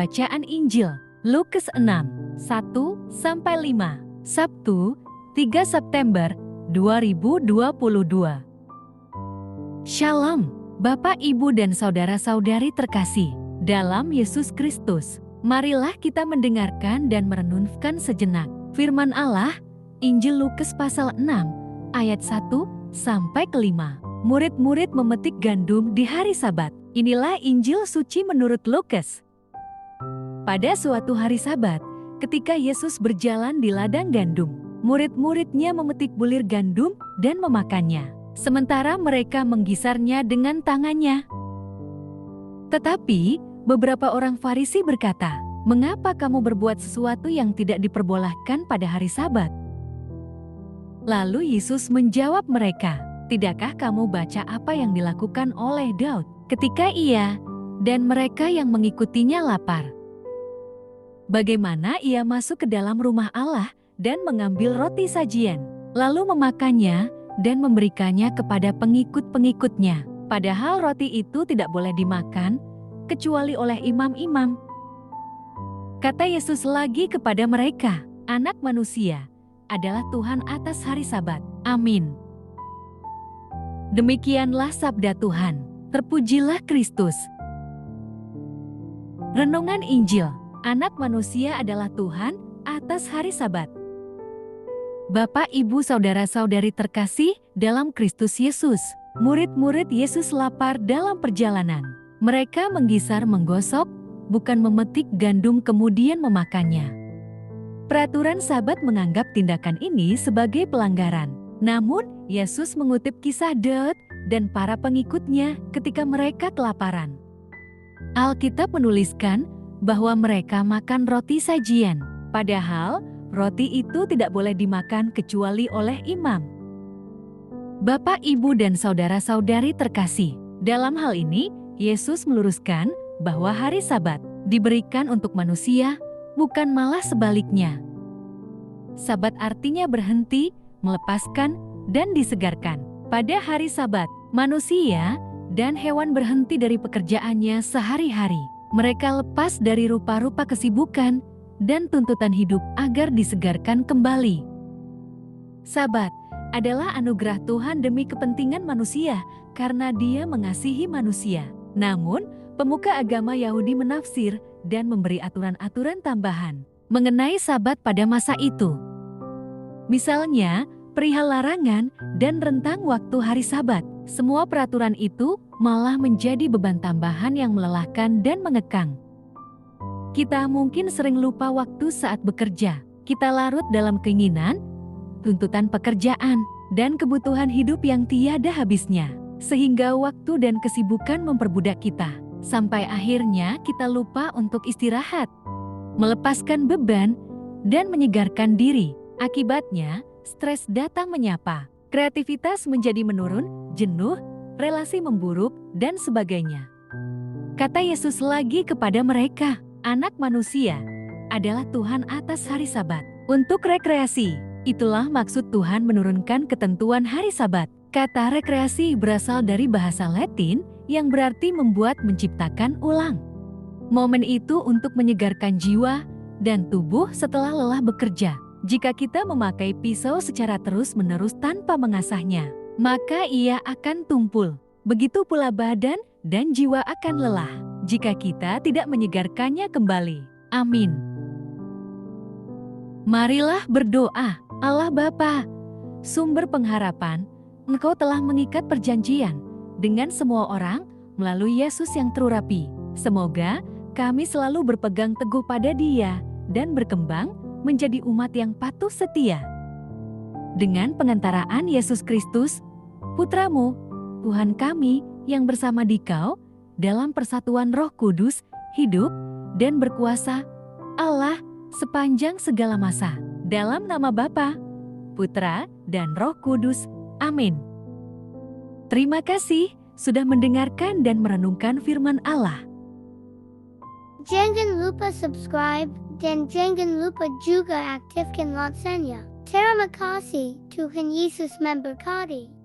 Bacaan Injil Lukas 6, 1-5, Sabtu, 3 September 2022. Shalom, Bapak, Ibu, dan saudara-saudari terkasih dalam Yesus Kristus. Marilah kita mendengarkan dan merenungkan sejenak firman Allah, Injil Lukas pasal 6, ayat 1-5. Murid-murid memetik gandum di hari Sabat. Inilah Injil suci menurut Lukas. Pada suatu hari Sabat, ketika Yesus berjalan di ladang gandum, murid-muridnya memetik bulir gandum dan memakannya, sementara mereka menggisarnya dengan tangannya. Tetapi, beberapa orang Farisi berkata, "Mengapa kamu berbuat sesuatu yang tidak diperbolehkan pada hari Sabat?" Lalu Yesus menjawab mereka, "Tidakkah kamu baca apa yang dilakukan oleh Daud ketika ia dan mereka yang mengikutinya lapar? Bagaimana ia masuk ke dalam rumah Allah dan mengambil roti sajian, lalu memakannya dan memberikannya kepada pengikut-pengikutnya, padahal roti itu tidak boleh dimakan kecuali oleh imam-imam." Kata Yesus lagi kepada mereka, "Anak Manusia adalah Tuhan atas hari Sabat." Amin. Demikianlah sabda Tuhan. Terpujilah Kristus. Renungan Injil. Anak Manusia adalah Tuhan atas hari Sabat. Bapak, Ibu, saudara-saudari terkasih dalam Kristus Yesus, murid-murid Yesus lapar dalam perjalanan. Mereka menggisar menggosok, bukan memetik gandum kemudian memakannya. Peraturan Sabat menganggap tindakan ini sebagai pelanggaran. Namun, Yesus mengutip kisah Daud dan para pengikutnya ketika mereka kelaparan. Alkitab menuliskan bahwa mereka makan roti sajian, padahal roti itu tidak boleh dimakan kecuali oleh imam. Bapak, Ibu, dan saudara-saudari terkasih, dalam hal ini Yesus meluruskan bahwa hari Sabat diberikan untuk manusia, bukan malah sebaliknya. Sabat artinya berhenti, melepaskan, dan disegarkan. Pada hari Sabat, manusia dan hewan berhenti dari pekerjaannya sehari-hari. Mereka lepas dari rupa-rupa kesibukan dan tuntutan hidup agar disegarkan kembali. Sabat adalah anugerah Tuhan demi kepentingan manusia karena Dia mengasihi manusia. Namun, pemuka agama Yahudi menafsir dan memberi aturan-aturan tambahan mengenai Sabat pada masa itu. Misalnya, perihal larangan dan rentang waktu hari Sabat. Semua peraturan itu malah menjadi beban tambahan yang melelahkan dan mengekang. Kita mungkin sering lupa waktu saat bekerja. Kita larut dalam keinginan, tuntutan pekerjaan, dan kebutuhan hidup yang tiada habisnya. Sehingga waktu dan kesibukan memperbudak kita. Sampai akhirnya kita lupa untuk istirahat, melepaskan beban, dan menyegarkan diri. Akibatnya, stres datang menyapa. Kreativitas menjadi menurun, jenuh, relasi memburuk, dan sebagainya. Kata Yesus lagi kepada mereka, "Anak Manusia adalah Tuhan atas hari Sabat." Untuk rekreasi, itulah maksud Tuhan menurunkan ketentuan hari Sabat. Kata rekreasi berasal dari bahasa Latin yang berarti membuat, menciptakan ulang. Momen itu untuk menyegarkan jiwa dan tubuh setelah lelah bekerja. Jika kita memakai pisau secara terus-menerus tanpa mengasahnya, maka ia akan tumpul. Begitu pula badan dan jiwa akan lelah jika kita tidak menyegarkannya kembali. Amin. Marilah berdoa. Allah Bapa, sumber pengharapan, Engkau telah mengikat perjanjian dengan semua orang melalui Yesus yang terurapi. Semoga kami selalu berpegang teguh pada Dia dan berkembang menjadi umat yang patuh setia. Dengan pengantaraan Yesus Kristus, Putra-Mu, Tuhan kami yang bersama Dikau, dalam persatuan Roh Kudus, hidup dan berkuasa, Allah sepanjang segala masa. Dalam nama Bapa, Putra, dan Roh Kudus. Amin. Terima kasih sudah mendengarkan dan merenungkan firman Allah. Jangan lupa subscribe dan jangan lupa juga aktifkan loncengnya. Terima kasih, Tuhan Yesus memberkati.